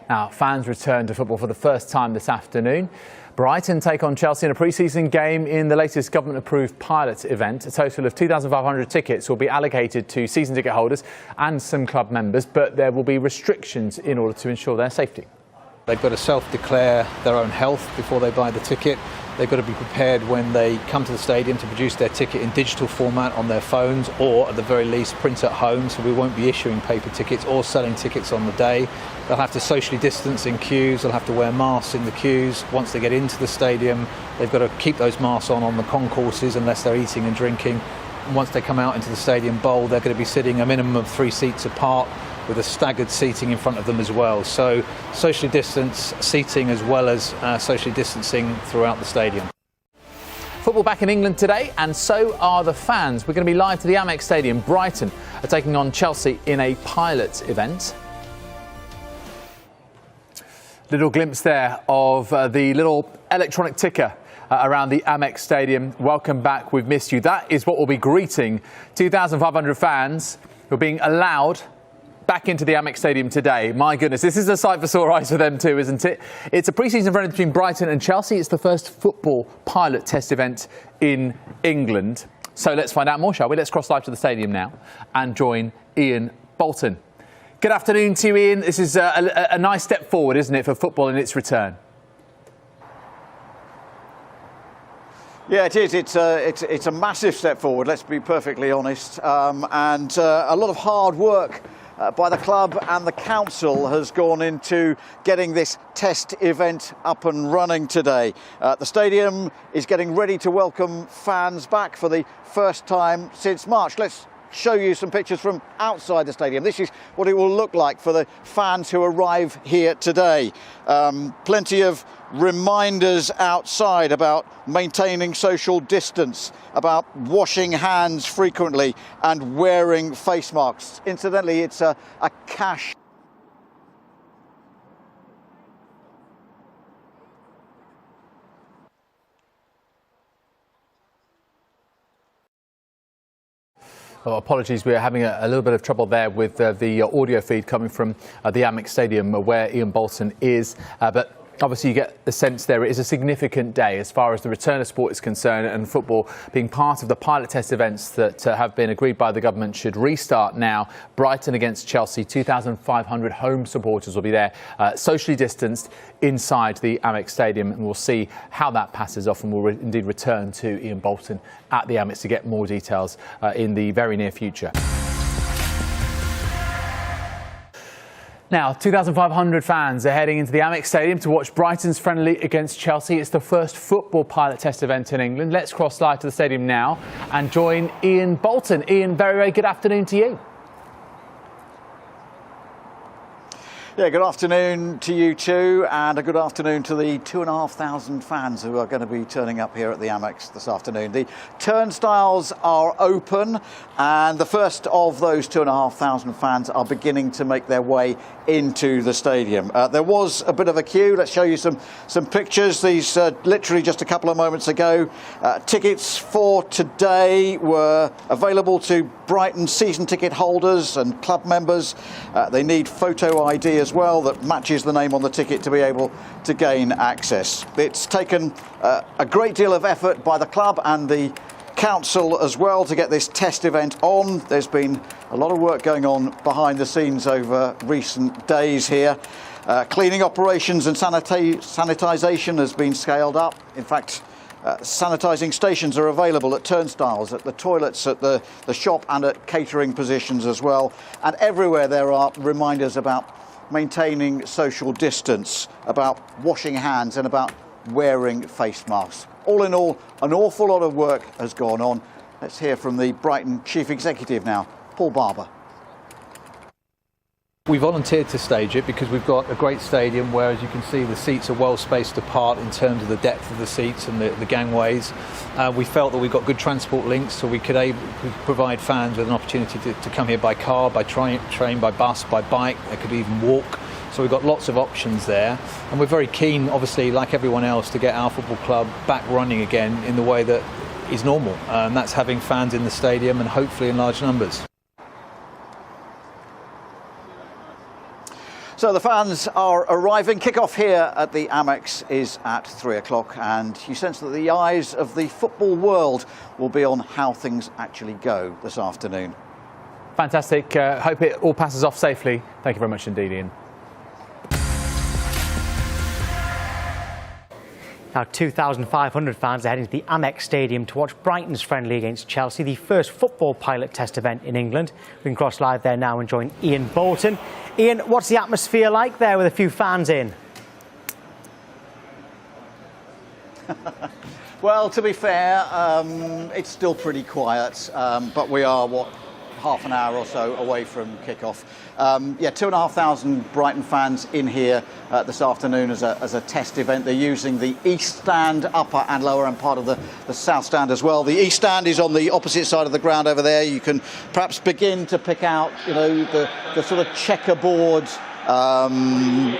Now, fans return to football for the first time this afternoon. Brighton take on Chelsea in a pre-season game in the latest government-approved pilot event. A total of 2,500 tickets will be allocated to season ticket holders and some club members, but there will be restrictions in order to ensure their safety. They've got to self-declare their own health before they buy the ticket. They've got to be prepared when they come to the stadium to produce their ticket in digital format on their phones, or at the very least print at home, so we won't be issuing paper tickets or selling tickets on the day. They'll have to socially distance in queues, they'll have to wear masks in the queues. Once they get into the stadium, they've got to keep those masks on the concourses unless they're eating and drinking. And once they come out into the stadium bowl, they're going to be sitting a minimum of 3 seats apart, with a staggered seating in front of them as well. So socially distanced seating as well as socially distancing throughout the stadium. Football back in England today, and so are the fans. We're going to be live to the Amex Stadium. Brighton are taking on Chelsea in a pilot event. Little glimpse there of the little electronic ticker around the Amex Stadium. Welcome back, we've missed you. That is what will be greeting 2,500 fans who are being allowed back into the Amex Stadium today. My goodness, this is a sight for sore eyes for them too, isn't it? It's a pre-season friendly between Brighton and Chelsea. It's the first football pilot test event in England. So let's find out more, shall we? Let's cross live to the stadium now and join Ian Bolton. Good afternoon to you, Ian. This is a nice step forward, isn't it, for football in its return? Yeah, it is. It's a massive step forward, let's be perfectly honest. And a lot of hard work by the club and the council has gone into getting this test event up and running today. The stadium is getting ready to welcome fans back for the first time since March. Let's show you some pictures from outside the stadium. This is what it will look like for the fans who arrive here today. Plenty of reminders outside about maintaining social distance, about washing hands frequently and wearing face masks. Incidentally, it's a cash Oh, apologies, we're having a little bit of trouble there with the audio feed coming from the Amex Stadium where Ian Bolton is, but obviously you get the sense there it is a significant day as far as the return of sport is concerned, and football being part of the pilot test events that have been agreed by the government should restart now. Brighton against Chelsea, 2,500 home supporters will be there, socially distanced inside the Amex Stadium, and we'll see how that passes off, and we'll indeed return to Ian Bolton at the Amex to get more details in the very near future. Now, 2,500 fans are heading into the Amex Stadium to watch Brighton's friendly against Chelsea. It's the first football pilot test event in England. Let's cross live to the stadium now and join Ian Bolton. Ian, very, very good afternoon to you. Yeah, good afternoon to you too, and a good afternoon to the 2,500 fans who are going to be turning up here at the Amex this afternoon. The turnstiles are open, and the first of those 2,500 fans are beginning to make their way into the stadium. There was a bit of a queue. Let's show you some pictures. These literally just a couple of moments ago. Tickets for today were available to Brighton season ticket holders and club members. They need photo ID as well that matches the name on the ticket to be able to gain access. It's taken a great deal of effort by the club and the council as well to get this test event on. There's been a lot of work going on behind the scenes over recent days here. Cleaning operations and sanitisation has been scaled up. In fact, sanitising stations are available at turnstiles, at the toilets, at the shop and at catering positions as well. And everywhere there are reminders about maintaining social distance, about washing hands and about wearing face masks. All in all, an awful lot of work has gone on. Let's hear from the Brighton Chief Executive now, Paul Barber. We volunteered to stage it because we've got a great stadium where, as you can see, the seats are well spaced apart in terms of the depth of the seats and the gangways. We felt that we got good transport links, so we could provide fans with an opportunity to come here by car, by train, by bus, by bike. They could even walk. So we've got lots of options there. And we're very keen, obviously, like everyone else, to get our football club back running again in the way that is normal. And that's having fans in the stadium and hopefully in large numbers. So the fans are arriving. Kick-off here at the Amex is at 3 o'clock, and you sense that the eyes of the football world will be on how things actually go this afternoon. Fantastic. Hope it all passes off safely. Thank you very much indeed, Ian. Now 2,500 fans are heading to the Amex Stadium to watch Brighton's friendly against Chelsea, the first football pilot test event in England. We can cross live there now and join Ian Bolton. Ian, what's the atmosphere like there with a few fans in? Well, to be fair, it's still pretty quiet, but we are, half an hour or so away from kick-off. 2,500 Brighton fans in here this afternoon as a test event. They're using the east stand, upper and lower, and part of the south stand as well. The east stand is on the opposite side of the ground over there. You can perhaps begin to pick out, the sort of checkerboard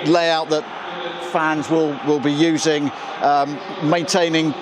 layout that fans will be using, maintaining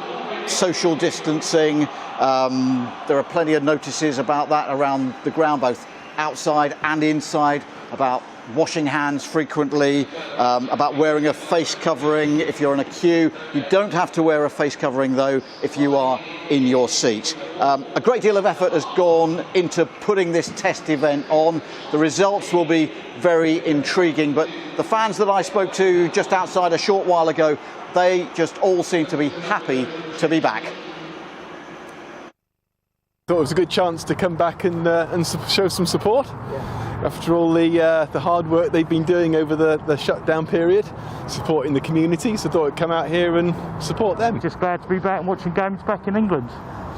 social distancing. There are plenty of notices about that around the ground, both outside and inside, about washing hands frequently, about wearing a face covering if you're in a queue. You don't have to wear a face covering, though, if you are in your seat. A great deal of effort has gone into putting this test event on. The results will be very intriguing, but the fans that I spoke to just outside a short while ago, they just all seem to be happy to be back. Thought it was a good chance to come back and show some support after all the hard work they've been doing over the shutdown period, supporting the community. So I thought I'd come out here and support them. Just glad to be back and watching games back in England.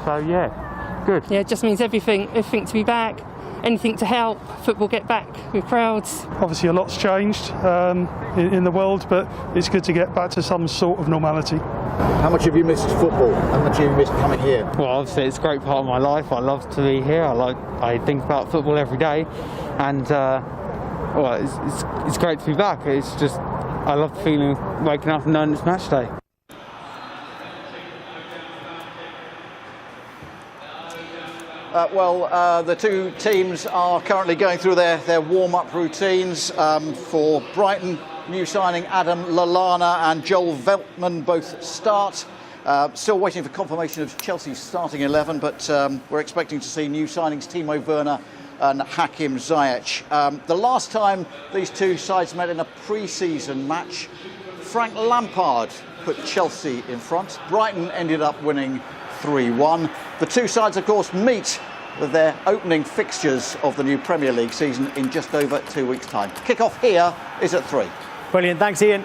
So yeah, good. Yeah, it just means everything to be back, anything to help football get back with crowds. Obviously a lot's changed in the world, but it's good to get back to some sort of normality. How much have you missed football? How much have you missed coming here? Well, obviously it's a great part of my life. I love to be here. I think about football every day, and it's great to be back. It's just I love the feeling of waking up and knowing it's match day. The two teams are currently going through their warm-up routines. For Brighton, new signing Adam Lallana and Joel Veltman both start. Still waiting for confirmation of Chelsea's starting 11, but we're expecting to see new signings Timo Werner and Hakim Ziyech. The last time these two sides met in a pre-season match, Frank Lampard put Chelsea in front. Brighton ended up winning 3-1. The two sides, of course, meet with their opening fixtures of the new Premier League season in just over 2 weeks' time. Kick-off here is at 3. Brilliant, thanks Ian.